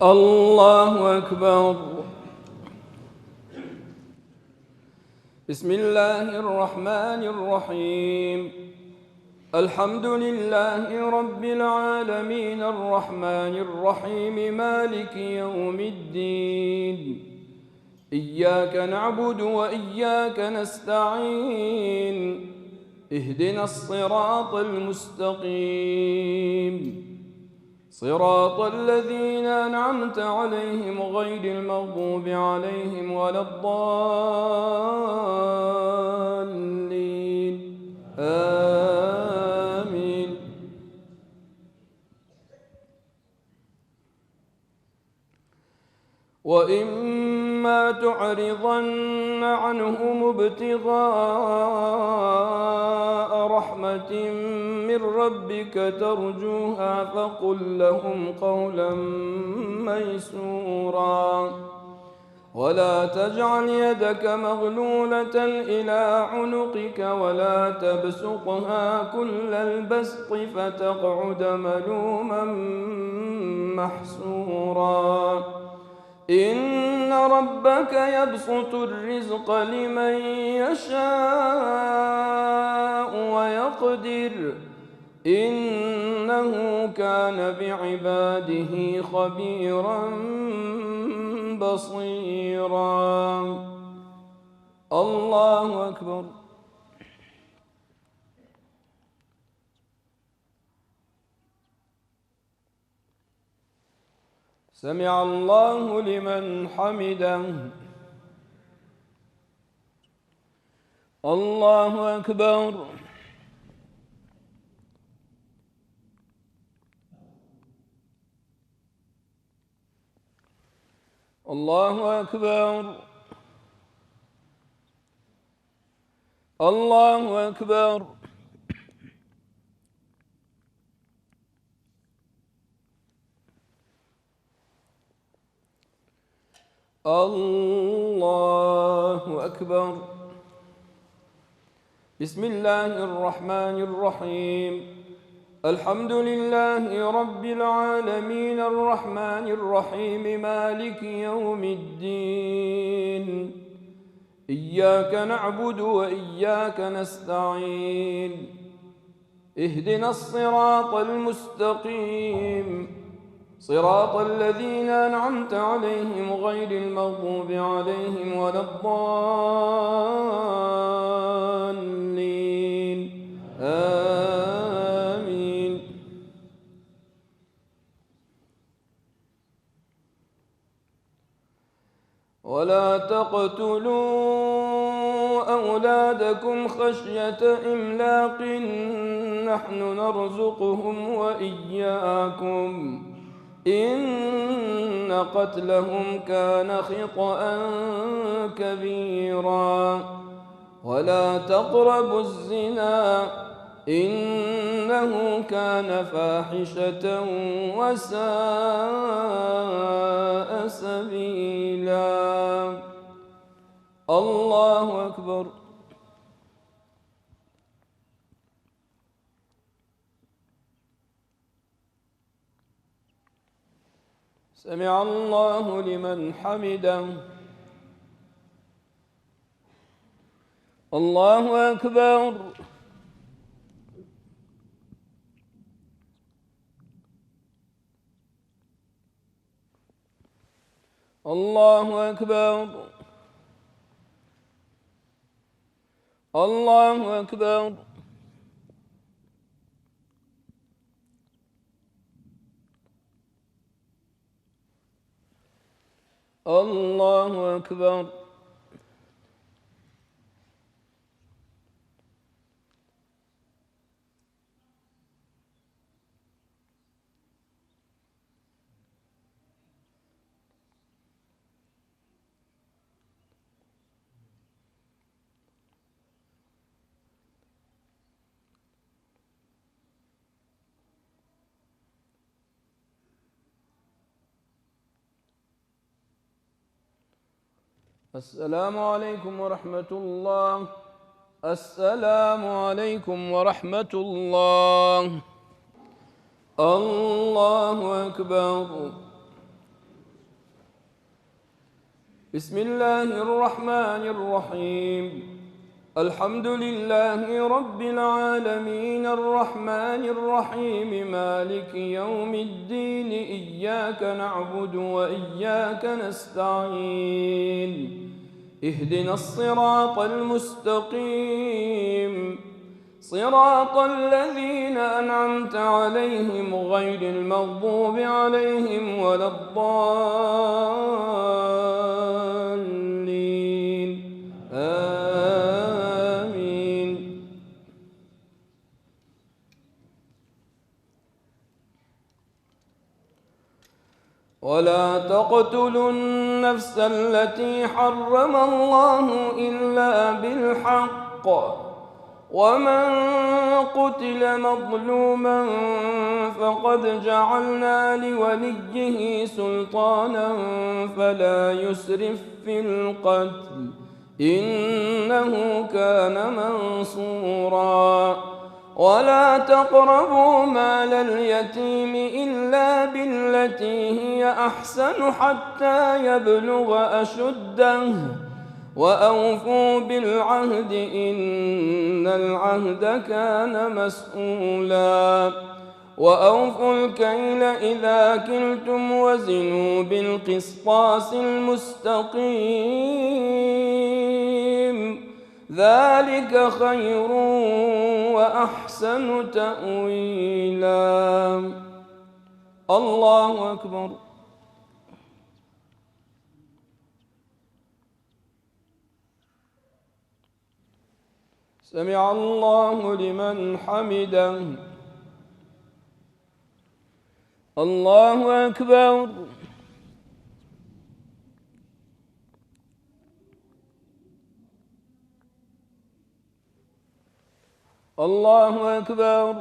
الله أكبر. بسم الله الرحمن الرحيم. الحمد لله رب العالمين الرحمن الرحيم مالك يوم الدين. إياك نعبد وإياك نستعين. اهدنا الصراط المستقيم، صراط الذين أنعمت عليهم غير المغضوب عليهم ولا الضالين. آمين. وإما تعرضن عنهم ابتغاء رحمة من ربك ترجوها فقل لهم قولا ميسورا. ولا تجعل يدك مغلولة إلى عنقك ولا تبسطها كل البسط فتقعد ملوما محسورا. إن ربك يبسط الرزق لمن يشاء ويقدر إنه كان بعباده خبيرا بصيرا. الله أكبر. سمع الله لمن حمده. الله أكبر. الله أكبر. الله أكبر. الله أكبر. بسم الله الرحمن الرحيم. الحمد لله رب العالمين الرحمن الرحيم مالك يوم الدين. إياك نعبد وإياك نستعين. اهدنا الصراط المستقيم، صراط الذين أنعمت عليهم غير المغضوب عليهم ولا الضالين. آمين. ولا تقتلوا أولادكم خشية إملاق نحن نرزقهم وإياكم إن قتلهم كان خطأ كبيرا. ولا تقربوا الزنا إنه كان فاحشة وساء سبيلا. الله أكبر. سمع الله لمن حمده. الله أكبر. الله أكبر. الله أكبر. الله أكبر. السلام عليكم ورحمة الله. السلام عليكم ورحمة الله. الله أكبر. بسم الله الرحمن الرحيم الحمد لله رب العالمين الرحمن الرحيم مالك يوم الدين إياك نعبد وإياك نستعين اهدنا الصراط المستقيم صراط الذين أنعمت عليهم غير المغضوب عليهم ولا الضالين آمين. ولا تقتلوا النفس التي حرم الله إلا بالحق ومن قتل مظلوما فقد جعلنا لوليه سلطانا فلا يسرف في القتل إنه كان منصورا. ولا تقربوا مال اليتيم إلا بالتي هي أحسن حتى يبلغ أشده وأوفوا بالعهد إن العهد كان مسؤولا. وأوفوا الكيل إذا كلتم وزنوا بالقسطاس المستقيم ذلك خير وأحسن تأويلا. الله أكبر. سمع الله لمن حمده. الله أكبر. الله أكبر.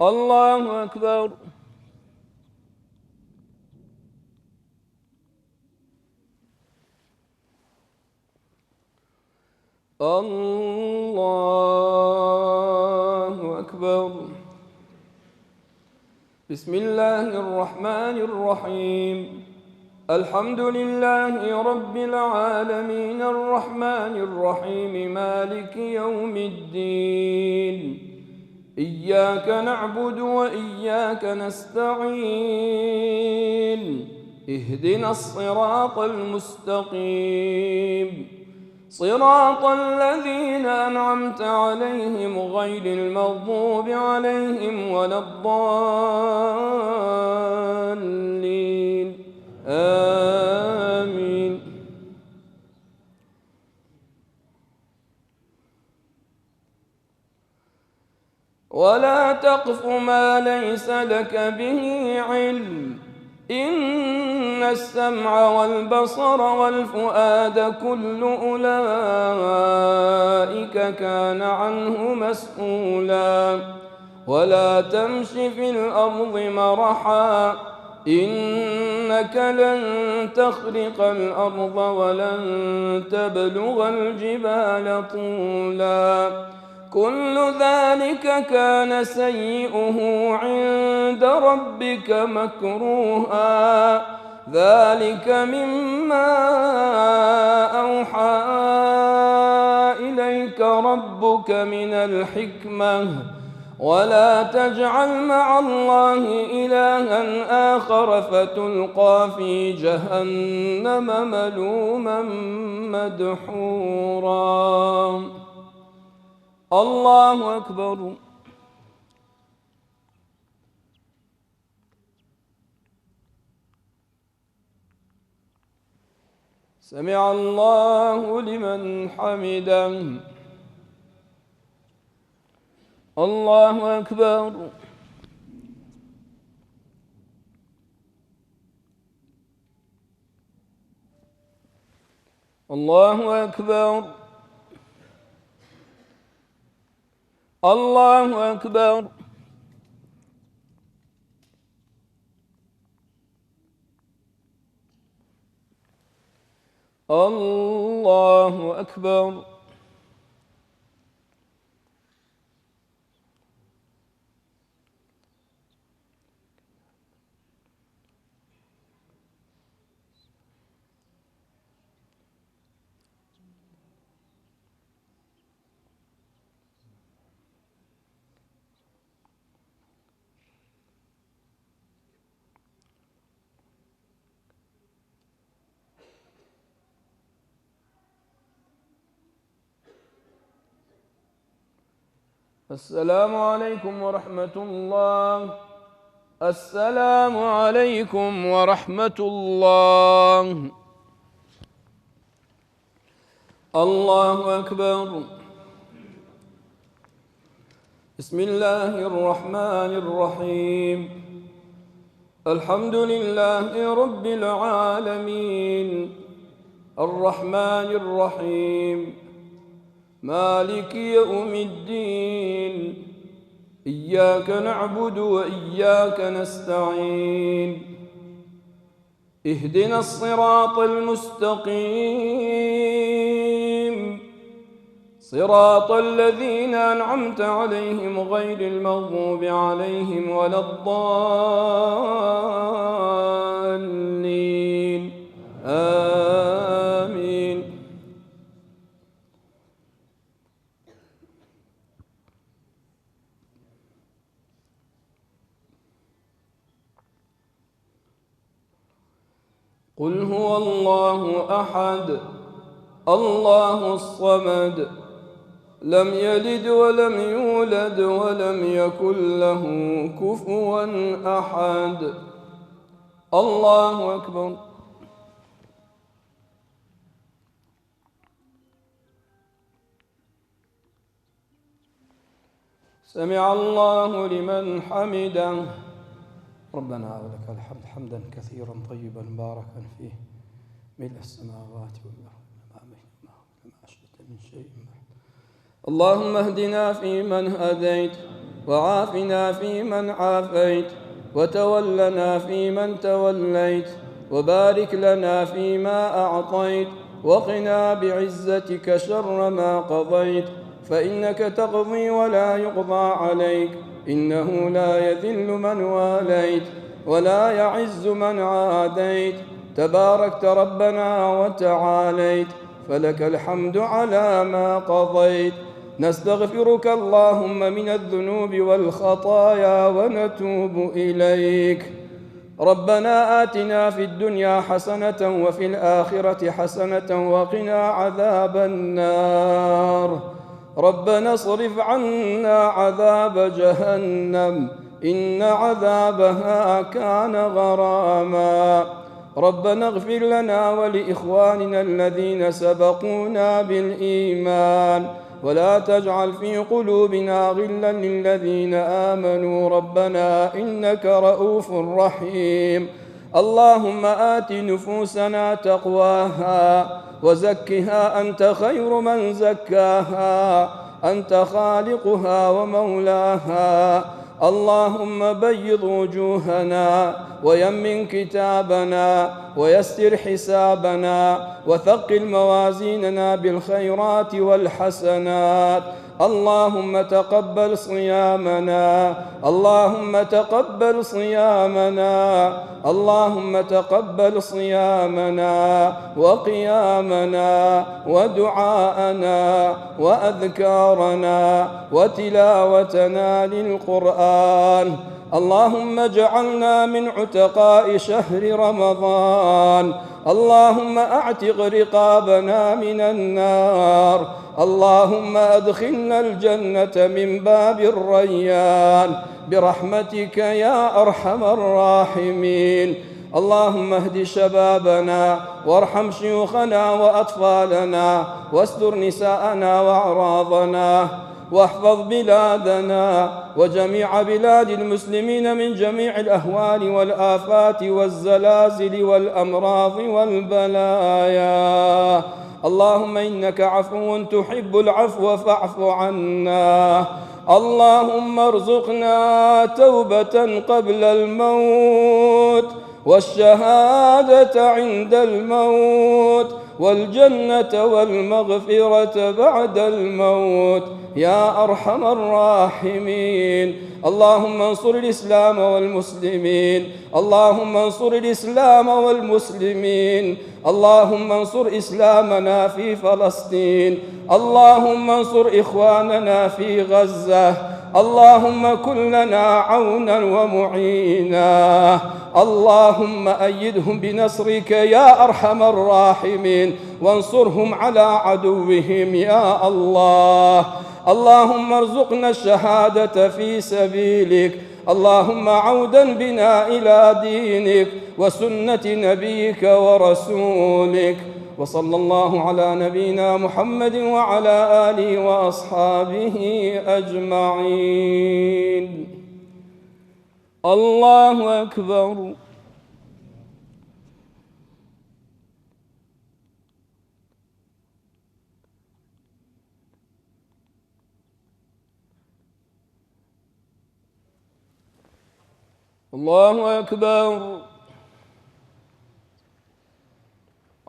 الله أكبر. الله أكبر. بسم الله الرحمن الرحيم الحمد لله رب العالمين الرحمن الرحيم مالك يوم الدين إياك نعبد وإياك نستعين اهدنا الصراط المستقيم صراط الذين أنعمت عليهم غير المغضوب عليهم ولا الضالين آمين. ولا تقف ما ليس لك به علم إن السمع والبصر والفؤاد كل أولئك كان عنه مسؤولا. ولا تمش في الأرض مرحا إنك لن تخرق الأرض ولن تبلغ الجبال طولا كل ذلك كان سيئه عند ربك مكروها ذلك مما أوحى إليك ربك من الحكمة ولا تجعل مع الله إلها آخر فتلقى في جهنم ملوما مدحورا. الله أكبر. سمع الله لمن حمده. الله أكبر. الله أكبر. الله أكبر. الله أكبر. السلام عليكم ورحمة الله. السلام عليكم ورحمة الله. الله أكبر. بسم الله الرحمن الرحيم. الحمد لله رب العالمين الرحمن الرحيم مالك يوم الدين إياك نعبد وإياك نستعين اهدنا الصراط المستقيم صراط الذين أنعمت عليهم غير المغضوب عليهم ولا الضالين آمين. قل هو الله أحد الله الصمد لم يلد ولم يولد ولم يكن له كفوا أحد. الله أكبر. سمع الله لمن حمده. ربنا ولك الحمد حمدا كثيرا طيبا مباركا فيه ملء السماوات والأرض ما بينهما وما أشرك من شيء بعد. اللهم اهدنا فيمن هديت وعافنا فيمن عافيت وتولنا فيمن توليت وبارك لنا فيما أعطيت وقنا بعزتك شر ما قضيت فإنك تقضي ولا يقضى عليك إنه لا يذل من واليت ولا يعز من عاديت تباركت ربنا وتعاليت فلك الحمد على ما قضيت. نستغفرك اللهم من الذنوب والخطايا ونتوب إليك. ربنا آتنا في الدنيا حسنة وفي الآخرة حسنة وقنا عذاب النار. ربنا اصرف عنا عذاب جهنم إن عذابها كان غراما. ربنا اغفر لنا ولإخواننا الذين سبقونا بالإيمان ولا تجعل في قلوبنا غلا للذين آمنوا ربنا إنك رؤوف رحيم. اللهم آت نفوسنا تقواها وزكها أنت خير من زكاها أنت خالقها ومولاها. اللهم بيض وجوهنا ويمن كتابنا ويسر حسابنا وثقل موازيننا بالخيرات والحسنات. اللهم تقبل صيامنا اللهم تقبل صيامنا اللهم تقبل صيامنا وقيامنا ودعاءنا وأذكارنا وتلاوتنا للقرآن. اللهم اجعلنا من عتقاء شهر رمضان. اللهم اعتق رقابنا من النار. اللهم أدخلنا الجنة من باب الريان برحمتك يا أرحم الراحمين. اللهم اهد شبابنا وارحم شيوخنا وأطفالنا واستر نساءنا وأعراضنا واحفظ بلادنا وجميع بلاد المسلمين من جميع الأهوال والآفات والزلازل والأمراض والبلايا. اللهم إنك عفو تحب العفو فاعف عنا. اللهم ارزقنا توبة قبل الموت والشهادة عند الموت والجنة والمغفرة بعد الموت يا أرحم الراحمين. اللهم انصر الإسلام والمسلمين. اللهم انصر الإسلام والمسلمين. اللهم انصر إسلامنا في فلسطين. اللهم انصر إخواننا في غزة. اللهم كن لنا عونا ومعينا. اللهم أيدهم بنصرك يا أرحم الراحمين وانصرهم على عدوهم يا الله. اللهم ارزقنا الشهادة في سبيلك، اللهم عودا بنا إلى دينك وسنة نبيك ورسولك. وصلى الله على نبينا محمد وعلى آله وأصحابه أجمعين. الله أكبر. الله أكبر.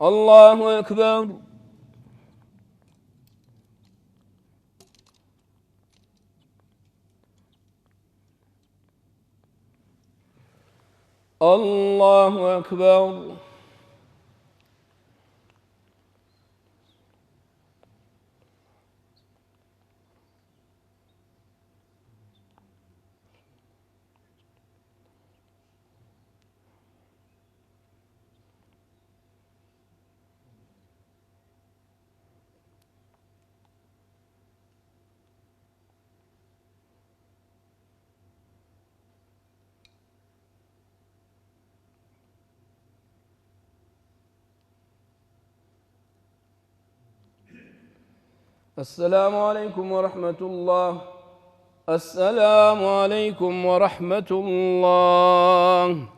الله أكبر. الله أكبر. السلام عليكم ورحمة الله. السلام عليكم ورحمة الله.